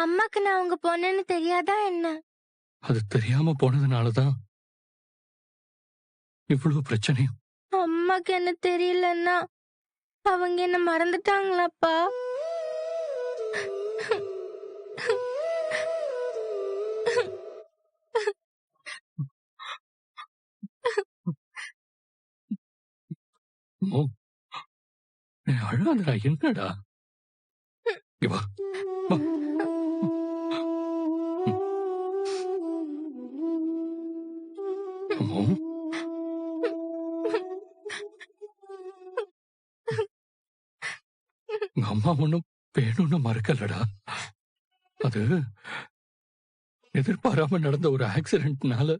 அம்மாக்கு நான் உங்க பொண்ணுன்னு தெரியாதா என்ன? அது தெரியாம போனதுனாலதான் இவ்வளவு பிரச்சனையும். அம்மாக்கு என்ன தெரியலன்னா அவங்க என்ன மறந்துட்டாங்களாப்பா? நீ அழாதடா, என்னடா? வா வா. அம்மோ, உங்க அம்மா ஒண்ணும் வேணும்னு மறக்கலடா. அது எதிர்பாராம நடந்த ஒரு ஆக்சிடென்ட்னால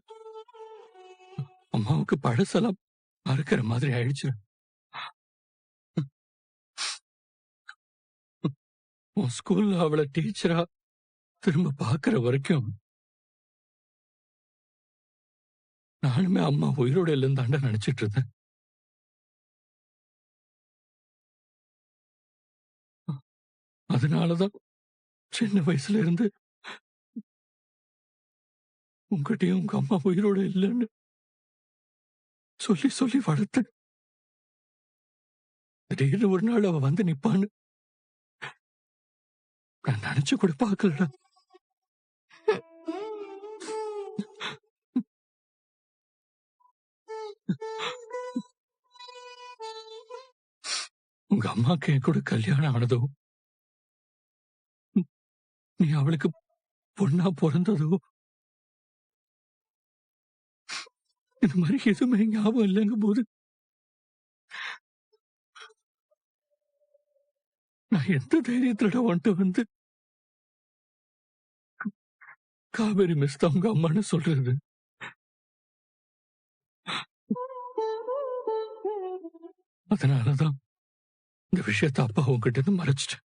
அம்மாவுக்கு பழசெல்லாம் மறக்கிற மாதிரி ஆயிடுச்சு. உன் ஸ்கூல்ல அவளை டீச்சரா திரும்ப பாக்குற வரைக்கும் நானுமே அம்மா உயிரோட இல்லைன்னு நினைச்சிட்டு இருந்தேன். அதனாலதான் சின்ன வயசுல இருந்து உங்ககிட்டயும் உங்க அம்மா உயிரோட இல்லைன்னு சொல்லி சொல்லி வளர்த்து, திடீர்னு ஒரு நாள் அவ வந்து நிப்பான்னு நான் நினைச்சு கூட பாக்கலடா. உங்க அம்மாக்கு என் கூட கல்யாணம் ஆனதோ, நீ அவளுக்கு பொண்ணா பிறந்ததோ, இந்த மாதிரி எதுவுமே ஞாபகம் இல்லைங்க போது நான் எந்த தைரியத்தோட வந்துட்டு வந்து காவேரி மிஸ் தான் உங்க அம்மான்னு சொல்றது? அதனாலதான் இந்த விஷயத்த அப்பா உங்ககிட்ட இருந்து மறைச்சிட்டேன்.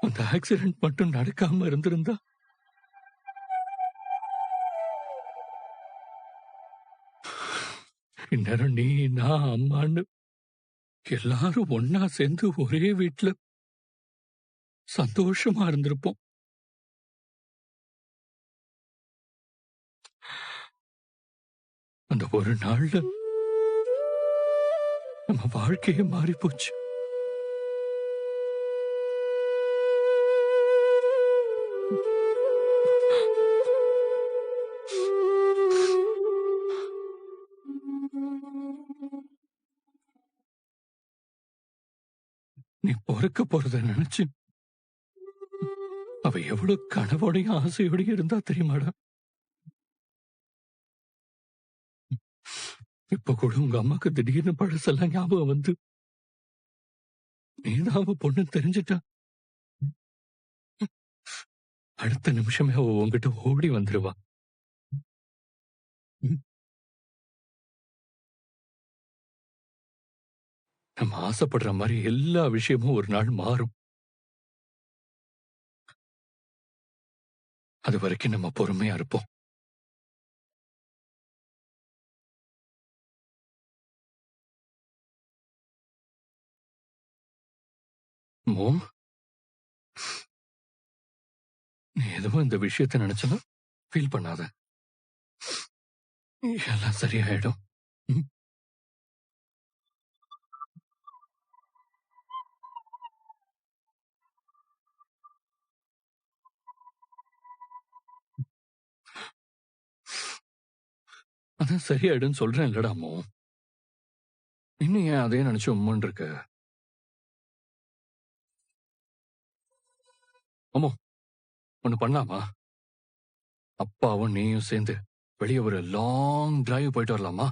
அந்த ஆக்சிடென்ட் மட்டும் நடக்காம இருந்திருந்தா இந்நேரம் நீ, நான், அம்மான்னு எல்லாரும் ஒன்னா சேர்ந்து ஒரே வீட்டுல சந்தோஷமா இருந்திருப்போம். அந்த ஒரு நாள்ல நம்ம வாழ்க்கையே மாறி போச்சு. நீ பொறுக்க போறத நினைச்சு அவ எவ்வளவு கனவோடையும் ஆசையோடையும் இருந்தா தெரியுமாடா? இப்ப கூட உங்க அம்மாக்கு திடீர்னு பழசெல்லாம் ஞாபகம் வந்து நீதான் அவ பொண்ணு தெரிஞ்சுட்டா, அடுத்த நிமிஷமே அவ உன்கிட்ட ஓடி வந்துருவா. நம்ம ஆசைப்படுற மாதிரி எல்லா விஷயமும் ஒரு நாள் மாறும். அது வரைக்கும் நம்ம பொறுமையா இருப்போம். மோம், நீ எதுவும் இந்த விஷயத்த நினைச்சனா ஃபீல் பண்ணாத. எல்லாம் சரியாயிடும். ம்? அதான் சரியாயிடுன்னு சொல்றேன் இல்லடா மோ. இன்னும் ஏன் அதே நினைச்சு உம்மன் இருக்க? அம்மோ, ஒண்ணு பண்ணலாமா? அப்பாவும் நீயும் சேர்ந்து வெளியே ஒரு லாங் டிரைவ் போயிட்டு வரலாமா?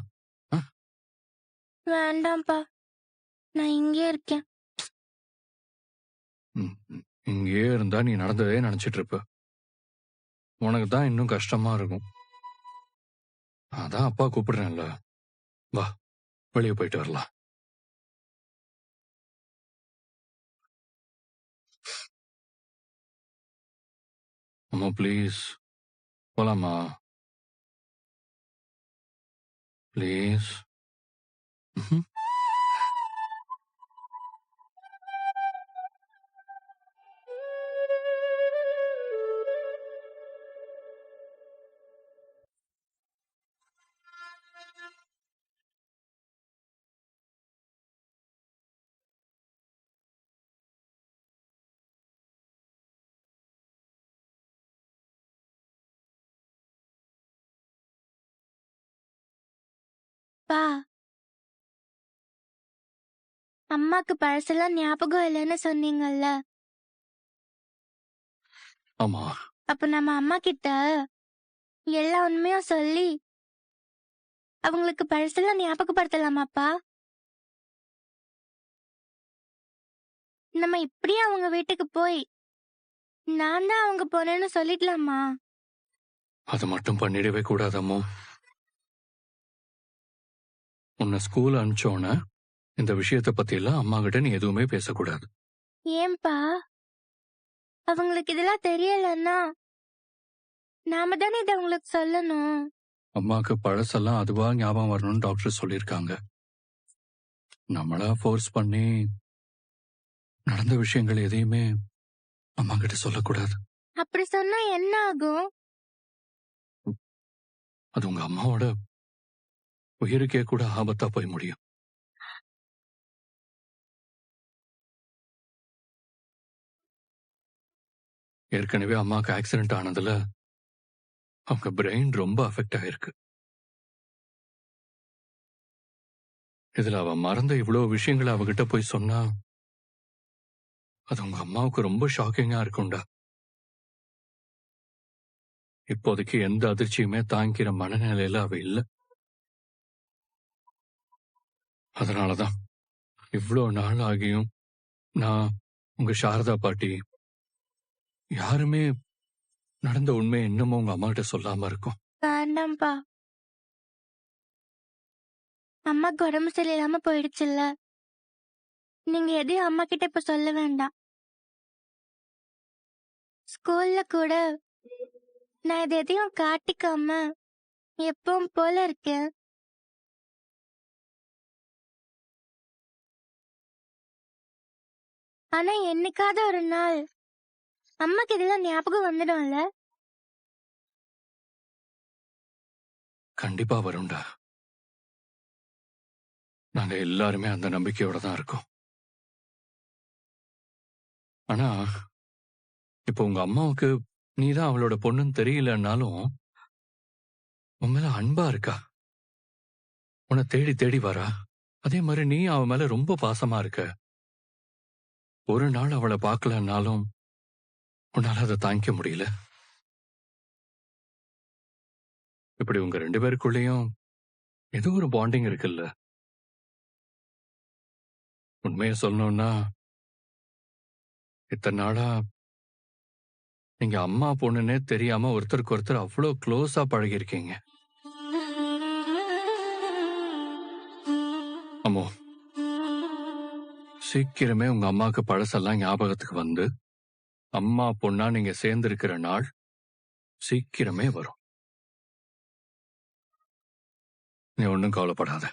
வேண்டாம்ப்பா, நான் இங்கே இருக்கேன். இங்கேயே இருந்தா நீ நடந்ததே நினைச்சிட்டு இருப்ப. உனக்கு தான் இன்னும் கஷ்டமா இருக்கும். அதான் அப்பா கூப்பிடுறேன்ல, வா வெளியே போயிட்டு வரலாம். அம்மா ப்ளீஸ் போலாமா? ப்ளீஸ். அப்பா, அம்மாக்கு பழசெல்லாம் ஞாபகம் இல்லைன்னு சொன்னீங்கல்ல. ஆமா. அப்ப நம்ம அம்மா கிட்ட எல்லா உண்மையும் சொல்லி அவங்களுக்கு பழசெல்லாம் ஞாபகப்படுத்தலாமாப்பா? நம்ம இப்படியே அவங்க வீட்டுக்கு போய் நான் தான் அவங்க பொண்ணுன்னு சொல்லிடலாமா? அது மட்டும் பண்ணிடவே கூடாது அம்மு. உன்னை ஸ்கூல் அனுப்பிச்சோன்னே இந்த விஷயத்தை பத்தி எல்லாம் அம்மா கிட்ட நீ எதுவுமே பேசக்கூடாது. ஏன்பா? அவங்களுக்கு இதெல்லாம் தெரியலன்னா நாம தானே இதை அவங்களுக்கு சொல்லணும். அம்மாக்கு பழசெல்லாம் அதுவா ஞாபகம் வரணும்னு டாக்டர் சொல்லியிருக்காங்க. நம்மளா ஃபோர்ஸ் பண்ணி நடந்த விஷயங்கள் எதையுமே அம்மா கிட்ட சொல்லக்கூடாது. அப்படி சொன்னா என்ன ஆகும்? அது உங்க அம்மாவோட உயிருக்கே கூட ஆபத்தா போய் முடியும். ஏற்கனவே அம்மாக்கு ஆக்சிடென்ட் ஆனதுல அவங்க பிரெயின் ரொம்ப அஃபெக்ட் ஆயிருக்கு. இதுல அவ மறந்த இவ்வளவு விஷயங்களை அவகிட்ட போய் சொன்னா அது உங்க அம்மாவுக்கு ரொம்ப ஷாக்கிங்கா இருக்கும்டா. இப்போதைக்கு எந்த அதிர்ச்சியுமே தாங்கிக்கிற மனநிலையில அவ இல்ல. அதனாலதான் இவ்வளவு நாள் ஆகியும் நான், உங்க சாரதா பாட்டி யாருமே நடந்த உண்மையை இன்னமும் உங்க அம்மா கிட்ட சொல்லாம இருக்கும். வேண்டாம்ப்பா. அம்மாக்கு உடம்பு சரியில்லாம போயிடுச்சுல்ல. நீங்க எதையும் அம்மா கிட்ட இப்ப சொல்ல வேண்டாம். ஸ்கூல்ல கூட நான் இது எதையும் காட்டிக்காம எப்பவும் போல இருக்கேன். ஆனா என்னைக்காவது ஒரு நாள் அம்மாக்கு இதெல்லாம் ஞாபகம் வந்துடும்ல. கண்டிப்பா வரும்டா. நாங்க எல்லாருமே அந்த நம்பிக்கையோட தான் இருக்கோம். ஆனா இப்போ உங்க அம்மாவுக்கு நீதான் அவளோட பொண்ணுன்னு தெரியலன்னாலும் உன் மேல அன்பா இருக்கா. உன்னை தேடி தேடி வரா. அதே மாதிரி நீ அவ மேல ரொம்ப பாசமா இருக்க. ஒரு நாள் அவளை பார்க்கலன்னாலும் உன்னால அதை தாங்கிக்க முடியல. இப்படி உங்க 2 பேருக்குள்ளேயும் ஏதோ ஒரு பாண்டிங் இருக்குல்ல. உண்மையை சொல்லணும்னா இத்தனை நாளா நீங்க அம்மா பொண்ணுன்னே தெரியாம ஒருத்தருக்கு ஒருத்தர் அவ்வளவு க்ளோஸா பழகிருக்கீங்க. அம்மோ, சீக்கிரமே உங்க அம்மாவுக்கு பழசெல்லாம் ஞாபகத்துக்கு வந்து அம்மா பொண்ணா நீங்க சேர்ந்திருக்கிற நாள் சீக்கிரமே வரும். நீ ஒன்னும் கவலைப்படாத.